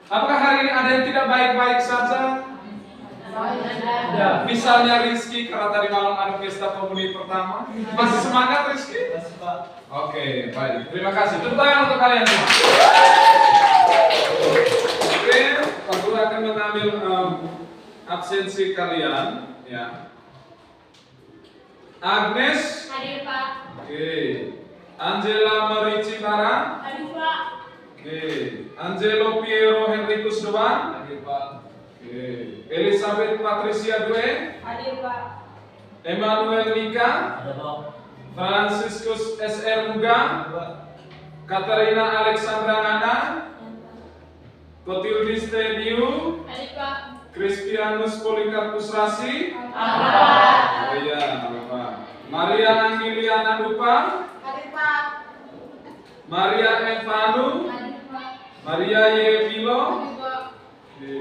Apakah hari ini ada yang tidak baik-baik saja? Ya, misalnya Rizky karena tadi malam ada pesta komuni pertama. Masih semangat Rizky? Masih, Pak. Oke, baik. Terima kasih. Tepuk tangan untuk kalian semua. Oke, Pak Guru akan mengambil absensi kalian, ya. Agnes. Hadir, Pak. Oke. Angela Marici Bara. Hadir, Pak. Oke. Angelo Piero Henricus Doan. Hadir, Pak. Oke. Elizabeth Patricia Due. Hadir, Pak. Emmanuel Nika. Ada, Pak. Franciscus SR Muga. Ada, Pak. Katarina Alexandra Nana. Cotildis Tediu. Hadir, Pak. Cristianus Polikarpus Rasi. Hadir, Pak. Oh iya, Bapak. Maria Anggiliana Dupa. Hadir, Pak. Maria Evanu. Hadir, Pak. Maria Yevilo. Hadir, Pak. Oke.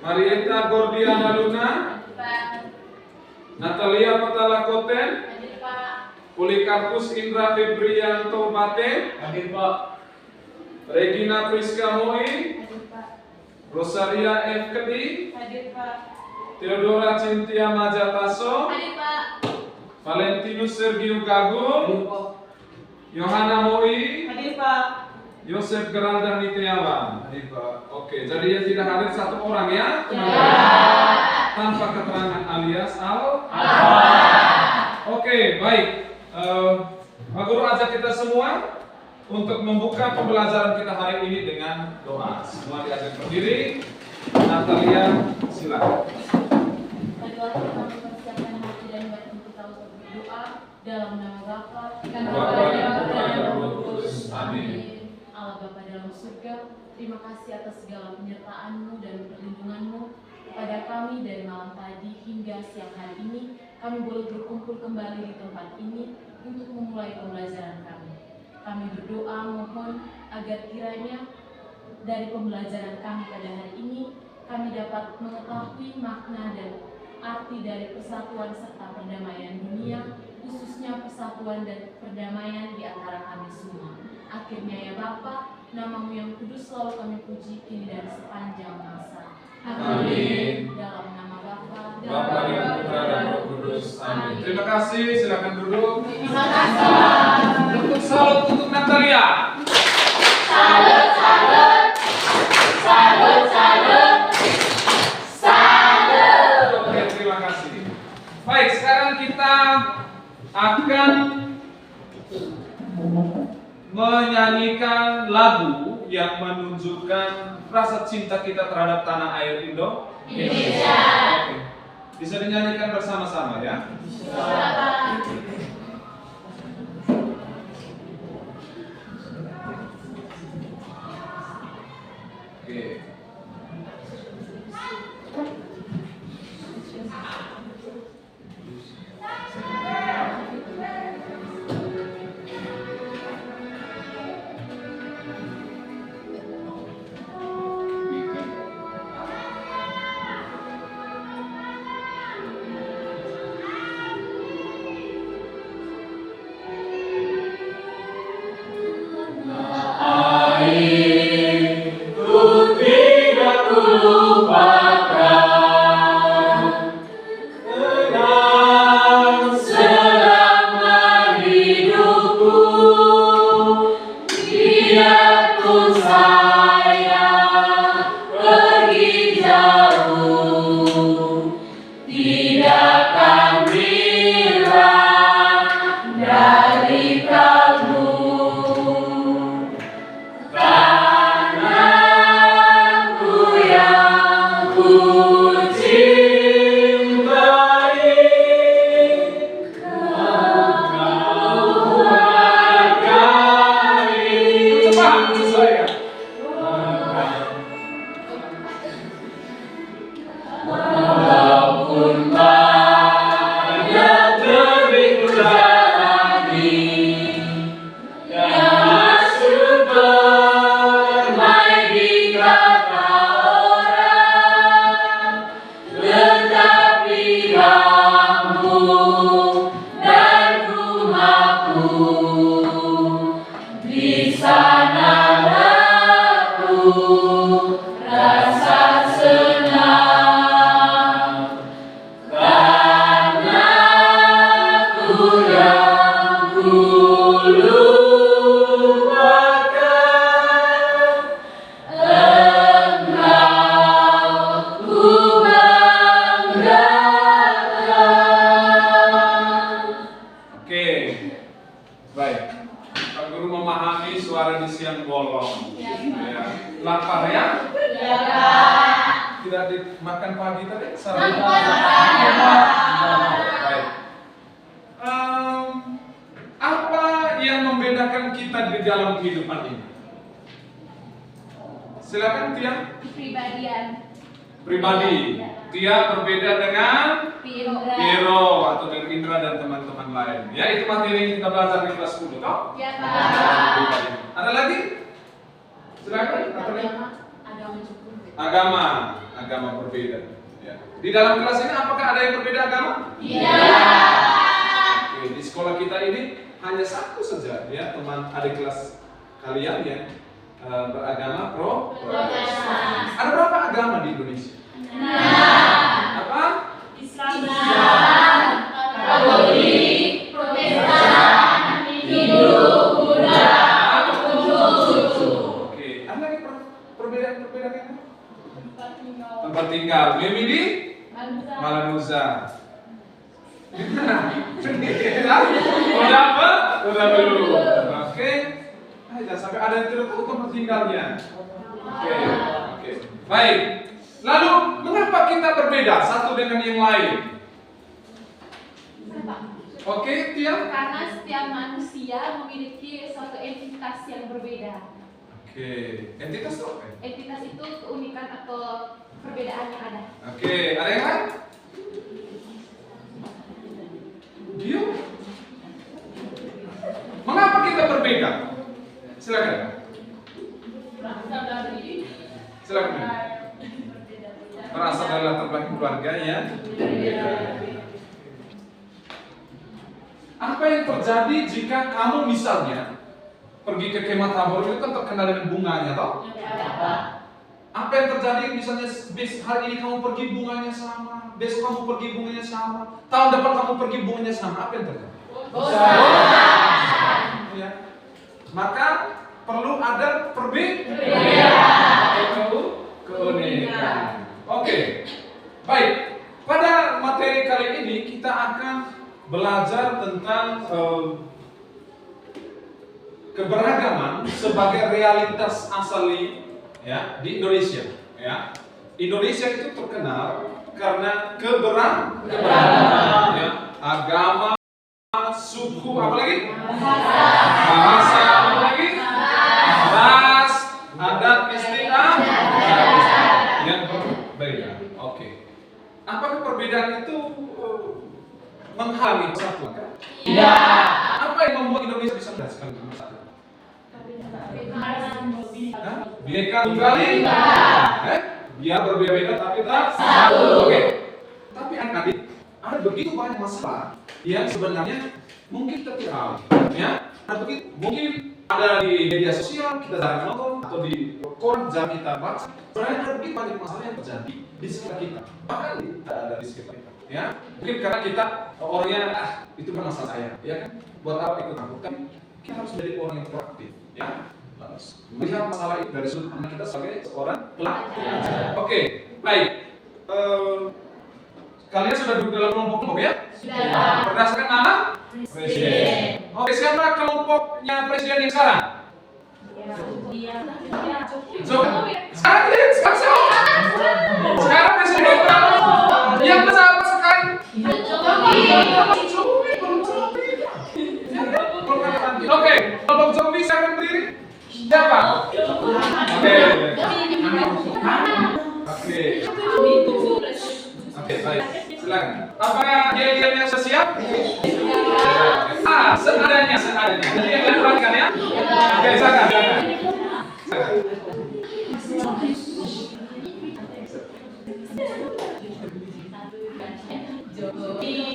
Marieta Gordiana Luna. Hadir, Pak. Natalia Patalakoten. Hadir, Pak. Polikarpus Indra Febrianto Bate. Hadir, Pak. Regina Priska Moi. Hadir, Pak. Rosaria F. Kedi. Hadir, Pak. Theodora Cintia Majataso. Hadir, Pak. Valentinus Sergio Gagul. Hadir, Pak. Yohana Moi. Hadir, Pak. Yosef Geralda Nitiawan. Hadir, Pak. Oke, jadi yang tidak hadir satu orang ya, teman-teman. Tanpa keterangan alias al. Oke, baik. Pak Guru ajak kita semua untuk membuka pembelajaran kita hari ini dengan doa. Semua diajak berdiri. Natalia, silakan. Marilah kita mempersiapkan hati dan batin kita untuk berdoa dalam nama Bapa dan Bapa dan Putra dan Roh Roh Kudus. Kudus. Amin. Allah Bapa dalam surga, terima kasih atas segala penyertaan-Mu dan perlindungan-Mu kepada kami dari malam tadi hingga siang hari ini. Kami boleh berkumpul kembali di tempat ini untuk memulai pembelajaran kami. Kami berdoa mohon agar kiranya dari pembelajaran kami pada hari ini kami dapat mengetahui makna dan arti dari persatuan serta perdamaian dunia, khususnya persatuan dan perdamaian di antara kami semua. Akhirnya ya Bapa, nama-Mu yang kudus selalu kami puji kini dan sepanjang masa. Amin. Dalam nama Bapa Bapa dan Putra dan Roh Kudus. Amin. Terima kasih, silakan duduk. Terima kasih. Untuk salut untuk Natalia. Salut, salut. Salut, salut. Salut. Oke, terima kasih. Baik, sekarang kita akan menyanyikan lagu yang menunjukkan rasa cinta kita terhadap tanah air Indonesia. Oke. Bisa dinyanyikan bersama-sama ya. Oke. Di sana aku rasa senang karena ku yang lupakan engkau ku banggakan. Oke, baik. Pak Guru memahami suara di siang bolong. Ya. Lapar ya? Ya, Kak. Tidak dimakan pagi tadi? Sarapan? Baik. Apa yang membedakan kita di dalam kehidupan ini? Silakan Tia. Kepribadian. Pribadi. Tia berbeda dengan Indra. Hero atau dengan Indra dan teman-teman lain. Ya, itu materi yang kita belajar di kelas 10, toh? Ya, Kak. Ada lagi? Silakan. Atau lagi? Agama cukup. Agama berbeda. Ya. Di dalam kelas ini apakah ada yang berbeda agama? Iya. Oke, di sekolah kita ini hanya satu saja ya teman adik kelas kalian yang beragama Protestan. Ada berapa agama di Indonesia? Apa? Islam, Katolik, Protestan, Hindu, Buddha, Konghucu. Oke, ada lagi perbedaan yang tempat tinggal. Mimi di Malanusa. Udah apa? Udah belum. Oke. Jangan sampai ada yang tidak tahu tempat tinggalnya. Oke. Baik. Lalu mengapa kita berbeda satu dengan yang lain? Oke, Tia. Karena setiap manusia memiliki suatu entitas yang berbeda. Oke, entitas itu apa? Entitas itu keunikan atau perbedaan yang ada. Oke, ada yang lain? Dia? Mengapa kita berbeda? Silakan. Silakan. Berasal dari latar belakang keluarga ya. Apa yang terjadi jika kamu misalnya pergi ke kemah Tabor itu kan terkenal dengan bunganya, toh? Apa yang terjadi misalnya hari ini kamu pergi bunganya sama, besok kamu pergi bunganya sama, tahun depan kamu pergi bunganya sama, apa yang terjadi? Ya. Maka perlu ada perbedaan, keunikan. Oke, baik. Pada materi kali ini kita akan belajar tentang keberagaman sebagai realitas asali ya di Indonesia. Ya, Indonesia itu terkenal karena keberagaman, ya, agama, suku, apa lagi? Bahasa, apa lagi? Ras, adat istiadat yang berbeda. Oke. Apakah perbedaan itu menghalangi persatuan? Iya. Apa yang membuat Indonesia bisa bersatu? Bineka Tunggal Ika. Biar berbeda-beda tapi tetap satu. Oke. Tapi adik-adik, ada begitu banyak masalah yang sebenarnya mungkin kita tidak tahu. Ya, mungkin ada di media sosial kita jarang nonton atau di koran jarang kita baca. Sebenarnya ada begitu banyak masalah yang terjadi di sekitar kita. Bahkan ada di sekitar kita. Ya, mungkin karena kita orangnya itu kan masalah saya, ya kan? Buat apa ikut takut? Tapi kita harus menjadi orang yang proaktif, ya. Melihat masalah itu dari sudut pandang kita sebagai seorang pelajar. Oke, baik. Kalian sudah duduk dalam kelompok ya? Sudah. Berdasarkan nama? Presiden. Oke, siapa kelompoknya presiden yang sekarang? Sekarang presiden yang bersama sekarang. Oke, kelompok Jokowi siapa yang berdiri? Siapa? Oke, baik. Silakan. Apakah dia sudah siap? Seadanya. Jadi yang diperhatikan ya. Oke, silakan.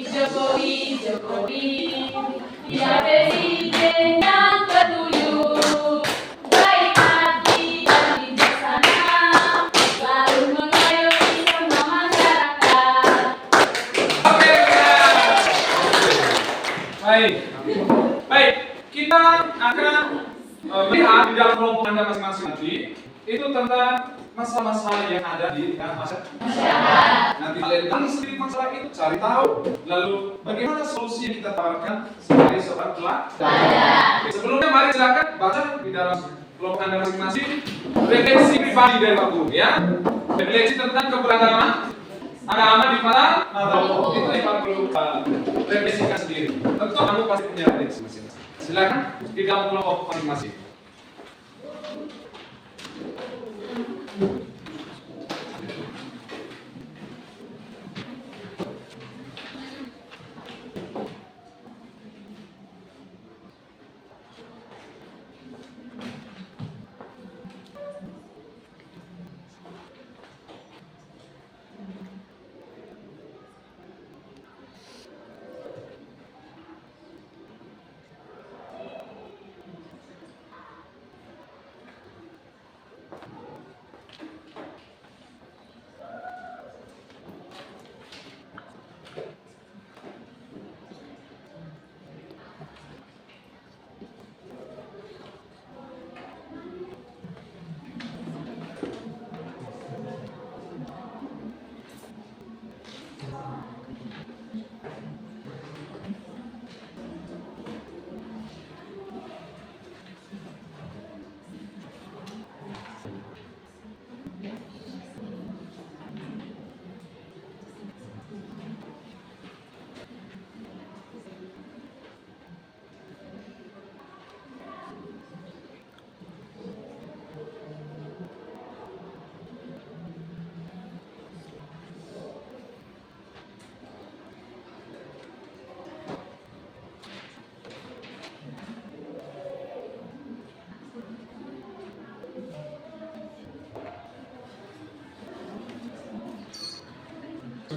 Jokowi, dia presiden yang ketujuh, baik hati dan bijaksana. Baik. Baik, kita akan melihat di dalam kelompok Anda masing-masing nanti itu tentang masalah-masalah yang ada di masyarakat. Nanti kalian gali sedikit masalah itu, cari tahu, lalu bagaimana solusi yang kita tawarkan sebagai seorang pelajar. Sebelumnya mari silakan baca di dalam kelompok Anda masing-masing refleksi pribadi dari Pak Guru, ya. Refleksi tentang keberagaman agama di mana itu yang Pak Guru refleksikan sendiri. Tentu kamu pasti punya refleksi masing-masing. Silakan di dalam kelompok masing-masing.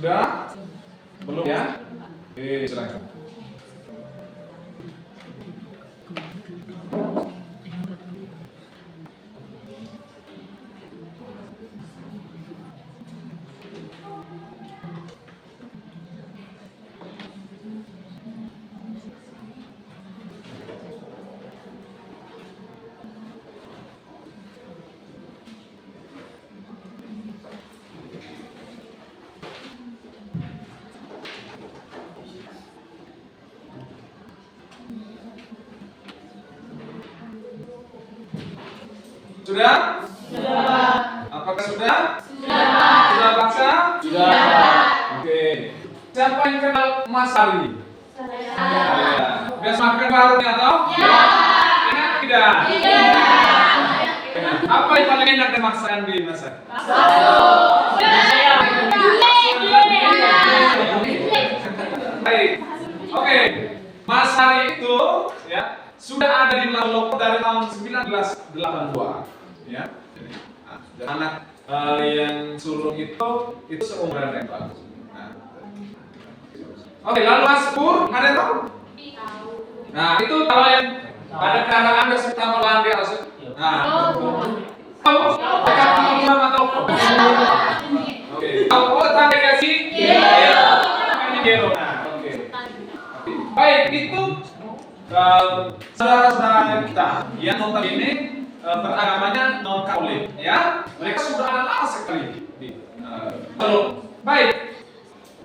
Sudah? Belum ya? Oke, silakan. Sudah? Sudah. Apakah sudah? Sudah. Sudah baca? Sudah. Oke. Siapa yang kenal Mas Ari? Saya. Biasa makan barunya atau? Ya. Enak tidak? Tidak. Apa yang paling enak dimasakan di masak? Baik. Oke. Mas Ari itu ya sudah ada di Maloko dari tahun 1982. Ya, jadi anak yang sulung itu seumuran yang bagus. Oke, lalu Mas Pur, ada yang tahu? Nah, itu kalau yang pada kakak Anda suka melawan dia harus. Nah, tahu? Kakak Imam atau? Oke, tahu tanda kasih? Yelo. Yelo. Nah, oke. Baik, itu saudara-saudara kita yang notabene beragamanya non Katolik, ya. Mereka sudah ada lama sekali. Baik.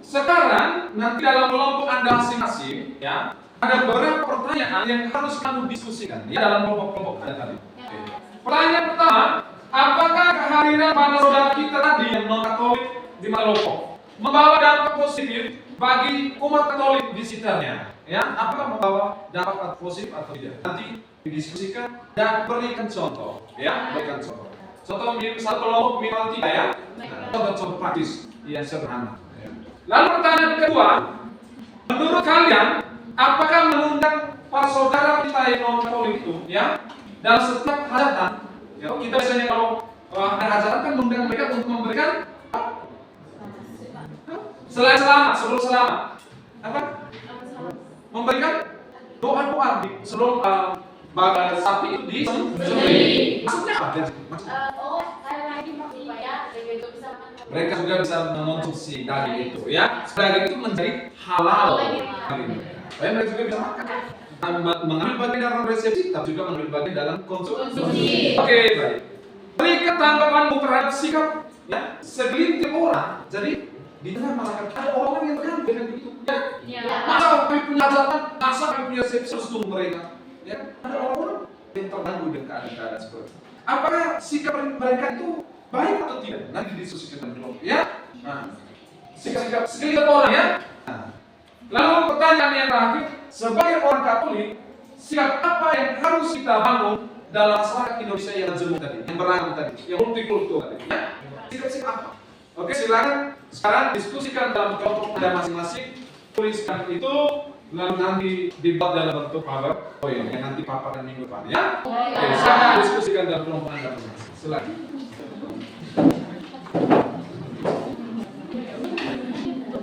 Sekarang nanti dalam kelompok Anda masing-masing, ya, ada beberapa pertanyaan yang harus kamu diskusikan, ya, dalam kelompok-kelompok Anda tadi. Oke. Pertanyaan pertama, apakah kehadiran para saudara kita tadi yang non Katolik di Maloko membawa dampak positif bagi umat Katolik di sekitarnya? Ya, apakah membawa dampak positif atau tidak? Nanti didiskusikan dan berikan contoh, ya, berikan contoh. Contoh satu kelompok minimal 3, ya. Contoh praktis yang sederhana. Ya. Lalu pertanyaan kedua, menurut kalian, apakah mengundang para saudara kita yang non Katolik itu, ya, dalam setiap hajatan? Ya, kita biasanya kalau ada hajatan kan mengundang mereka untuk memberikan selain selamat, sebelum selamat, apa? Memberikan doa-doa sebelum sapi itu disembelih. Maksudnya apa? Saya lagi supaya Mereka juga bisa mengonsumsi daging itu, ya. Daging itu menjadi halal. Tapi mereka juga bisa makan. Mengambil bagian dalam resepsi, tapi juga mengambil bagian dalam konsumsi. Oke, baik. Berikan tanggapanmu terhadap sikap ya segelintir orang. Jadi di tengah masyarakat ada orang yang terganggu dengan begitu. Ya. Masa kami punya hajatan, masa kami punya resepsi harus tunggu mereka. Ya, ada orang yang terganggu dengan keadaan seperti itu. Apakah sikap mereka itu baik atau tidak? Nanti didiskusikan dulu, ya. Nah, sikap segelintir orang ya. Nah. Lalu pertanyaan yang terakhir, sebagai orang Katolik, sikap apa yang harus kita bangun dalam masyarakat Indonesia yang majemuk tadi, yang beragam tadi, yang multikultur tadi? Ya? Sikap-sikap apa? Oke, silakan sekarang diskusikan dalam kelompok Anda masing-masing, tuliskan itu, lalu nanti dibuat dalam bentuk PowerPoint yang nanti paparan minggu depan, ya? Oke, silakan diskusikan dalam kelompok Anda masing-masing. Silakan.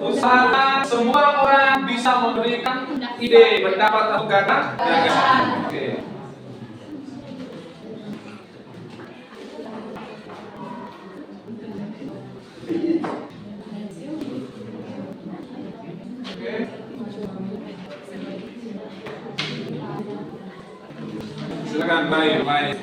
Usahakan semua orang bisa memberikan ide, pendapat atau gagasan. Oke. Silakan, baik.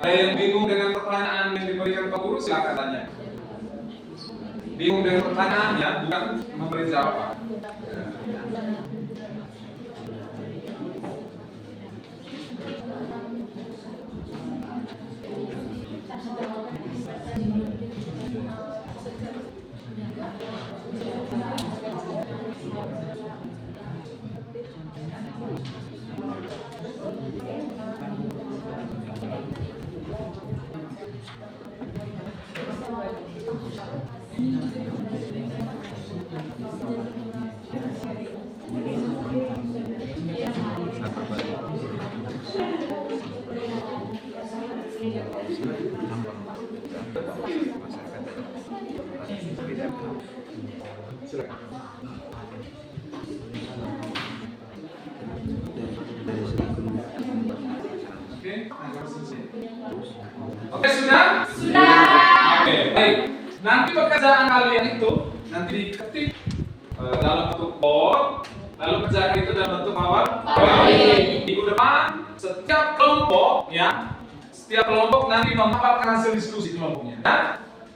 Ada yang bingung dengan pertanyaan yang diberikan Pak Guru, silakan tanya. Bingung dengan pertanyaannya, bukan memberi jawaban. Oke, sudah? Sudah. Oke, baik. Nanti pekerjaan kalian itu nanti diketik dalam bentuk board, lalu pekerjaan itu dalam bentuk PowerPoint. Minggu depan setiap kelompok ya, setiap kelompok nanti memaparkan hasil diskusi kelompoknya.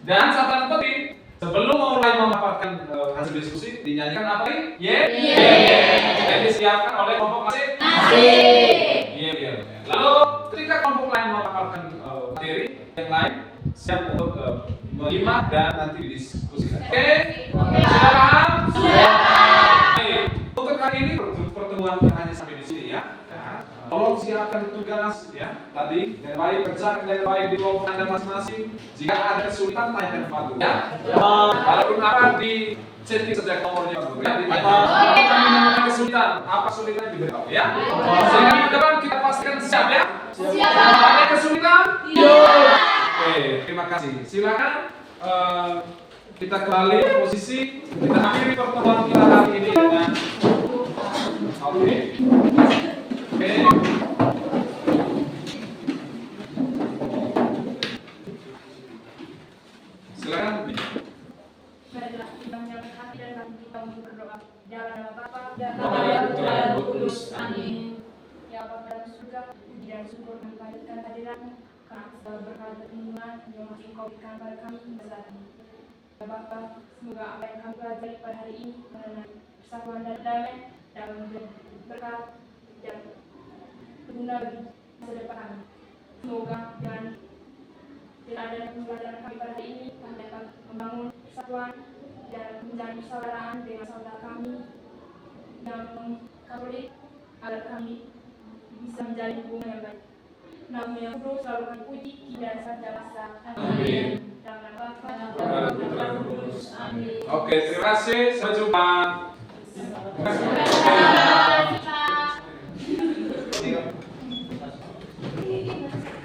Dan catatan penting, sebelum memulai memaparkan hasil diskusi, dinyanyikan apa ini? Yang disiapkan oleh kelompok masing-masing. Lalu ketika kelompok lain memaparkan materi yang lain, siap untuk menyimak dan nanti didiskusikan. Oke? Sudah paham? Sudah. Untuk kali ini pertemuan kita hanya sampai di sini ya. Tolong siapkan tugas ya tadi dengan baik, kerjakan dengan baik di kelompok Anda masing-masing. Jika ada kesulitan tanyakan Pak Guru ya. Walaupun apa di chatting saja nomornya Pak Guru ya. Kalau kami menemukan kesulitan, apa kesulitan diberitahu ya. Sehingga di depan kita pastikan siap ya. Siap. Ada kesulitan? Iya. Oke, terima kasih. Silakan kita kembali ke posisi, kita akhiri pertemuan kita hari ini dengan Oke. Oke. Silakan. Marilah kita menyalakan hati dan kami kita untuk berdoa. Dalam nama Bapa Dan dan Putra dan Roh Kudus. Amin. Ya Bapa dalam surga, puji dan syukur kami panjatkan kehadiran-Mu karena segala berkat dan perlindungan yang masih Engkau berikan pada kami hingga saat ini. Ya Bapa, semoga apa yang kami pelajari pada hari ini mengenai persatuan dan damai dapat menjadi berkat dan berguna bagi masa depan kami. Semoga dengan adanya pembelajaran kami pada hari ini, kami dapat membangun persatuan dan menjalin persaudaraan dengan saudara kami yang Katolik agar kami bisa menjalin hubungan yang baik. Nama yang kudus selalu kami puji, kini dan sampai masa. Amin. Dalam nama Bapa Dan dan Putra dan Roh Roh Kudus. Kudus. Amin. Oke, terima kasih. Sampai jumpa. Terima kasih.